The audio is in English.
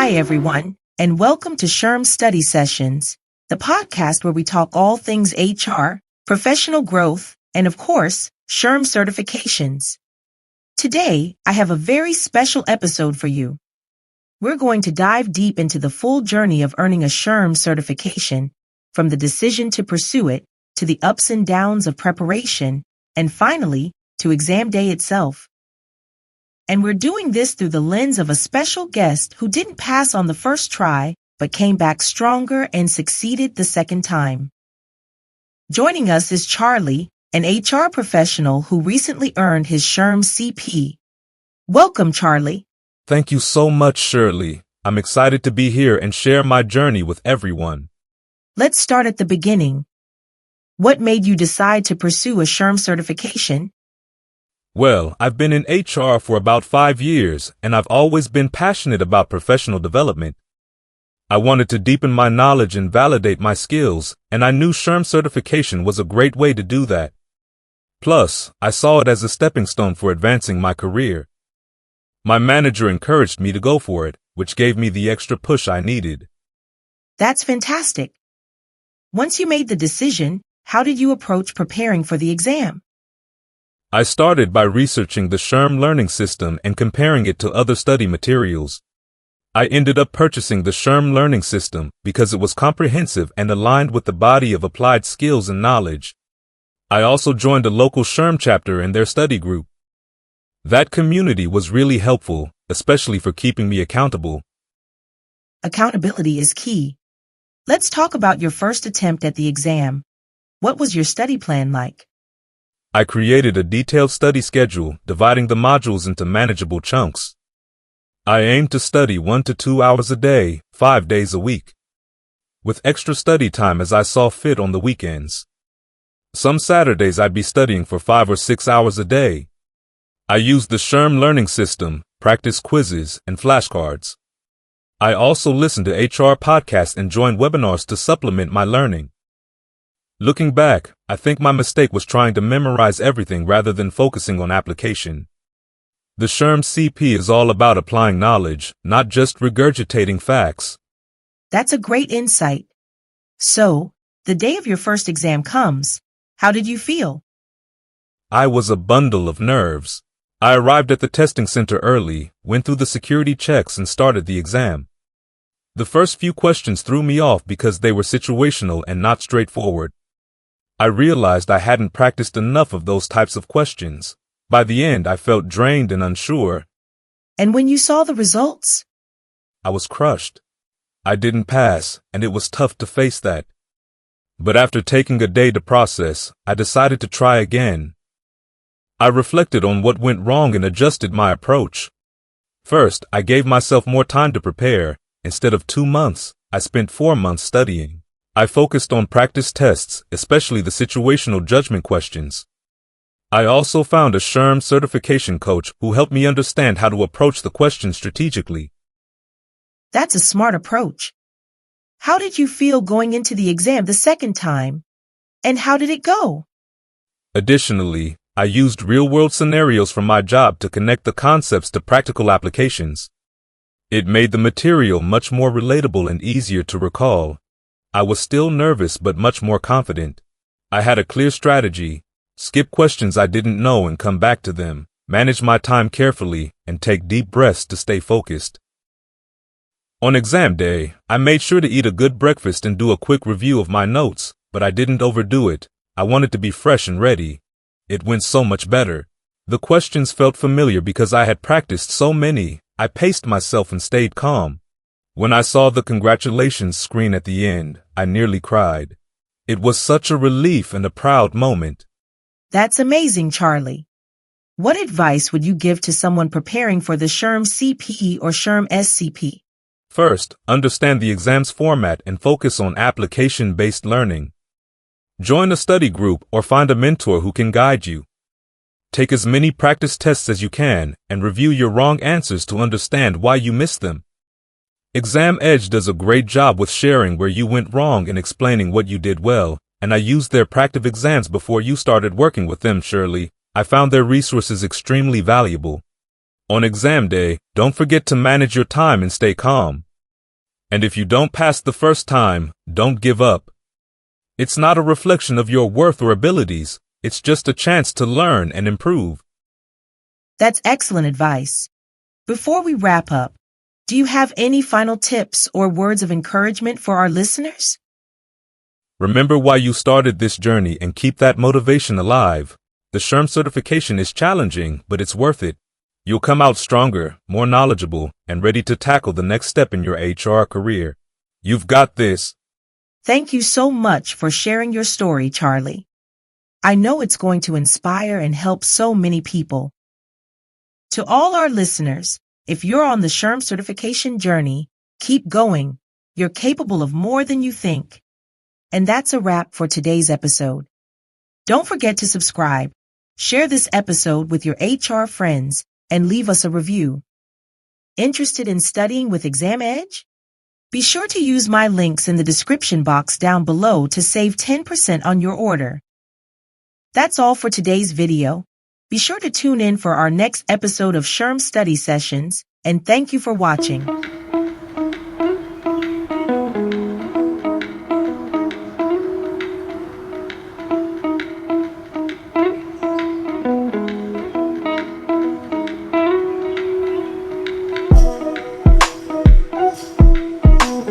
Hi, everyone, and welcome to SHRM Study Sessions, the podcast where we talk all things HR, professional growth, and of course, SHRM certifications. Today, I have a very special episode for you. We're going to dive deep into the full journey of earning a SHRM certification, from the decision to pursue it, to the ups and downs of preparation, and finally, to exam day itself. And we're doing this through the lens of a special guest who didn't pass on the first try, but came back stronger and succeeded the second time. Joining us is Charlie, an HR professional who recently earned his SHRM-CP. Welcome, Charlie. Thank you so much, Shirley. I'm excited to be here and share my journey with everyone. Let's start at the beginning. What made you decide to pursue a SHRM certification? Well, I've been in HR for about 5 years, and I've always been passionate about professional development. I wanted to deepen my knowledge and validate my skills, and I knew SHRM certification was a great way to do that. Plus, I saw it as a stepping stone for advancing my career. My manager encouraged me to go for it, which gave me the extra push I needed. That's fantastic. Once you made the decision, how did you approach preparing for the exam? I started by researching the SHRM learning system and comparing it to other study materials. I ended up purchasing the SHRM learning system because it was comprehensive and aligned with the body of applied skills and knowledge. I also joined a local SHRM chapter in their study group. That community was really helpful, especially for keeping me accountable. Accountability is key. Let's talk about your first attempt at the exam. What was your study plan like? I created a detailed study schedule, dividing the modules into manageable chunks. I aimed to study 1 to 2 hours a day, 5 days a week, with extra study time as I saw fit on the weekends. Some Saturdays I'd be studying for 5 or 6 hours a day. I used the SHRM learning system, practice quizzes, and flashcards. I also listened to HR podcasts and joined webinars to supplement my learning. Looking back, I think my mistake was trying to memorize everything rather than focusing on application. The SHRM-CP is all about applying knowledge, not just regurgitating facts. That's a great insight. So, the day of your first exam comes. How did you feel? I was a bundle of nerves. I arrived at the testing center early, went through the security checks, and started the exam. The first few questions threw me off because they were situational and not straightforward. I realized I hadn't practiced enough of those types of questions. By the end, I felt drained and unsure. And when you saw the results? I was crushed. I didn't pass, and it was tough to face that. But after taking a day to process, I decided to try again. I reflected on what went wrong and adjusted my approach. First, I gave myself more time to prepare. Instead of 2 months, I spent 4 months studying. I focused on practice tests, especially the situational judgment questions. I also found a SHRM certification coach who helped me understand how to approach the questions strategically. That's a smart approach. How did you feel going into the exam the second time? And how did it go? Additionally, I used real-world scenarios from my job to connect the concepts to practical applications. It made the material much more relatable and easier to recall. I was still nervous but much more confident. I had a clear strategy: skip questions I didn't know and come back to them, manage my time carefully, and take deep breaths to stay focused. On exam day, I made sure to eat a good breakfast and do a quick review of my notes, but I didn't overdo it. I wanted to be fresh and ready. It went so much better. The questions felt familiar because I had practiced so many. I paced myself and stayed calm. When I saw the congratulations screen at the end, I nearly cried. It was such a relief and a proud moment. That's amazing, Charlie. What advice would you give to someone preparing for the SHRM-CP or SHRM-SCP? First, understand the exam's format and focus on application-based learning. Join a study group or find a mentor who can guide you. Take as many practice tests as you can and review your wrong answers to understand why you missed them. Exam Edge does a great job with sharing where you went wrong and explaining what you did well, and I used their practice exams before you started working with them, Shirley. I found their resources extremely valuable. On exam day, don't forget to manage your time and stay calm. And if you don't pass the first time, don't give up. It's not a reflection of your worth or abilities. It's just a chance to learn and improve. That's excellent advice. Before we wrap up, do you have any final tips or words of encouragement for our listeners? Remember why you started this journey and keep that motivation alive. The SHRM certification is challenging, but it's worth it. You'll come out stronger, more knowledgeable, and ready to tackle the next step in your HR career. You've got this. Thank you so much for sharing your story, Charlie. I know it's going to inspire and help so many people. To all our listeners, if you're on the SHRM certification journey, keep going. You're capable of more than you think. And that's a wrap for today's episode. Don't forget to subscribe, share this episode with your HR friends, and leave us a review. Interested in studying with Exam Edge? Be sure to use my links in the description box down below to save 10% on your order. That's all for today's video. Be sure to tune in for our next episode of SHRM Study Sessions, and thank you for watching.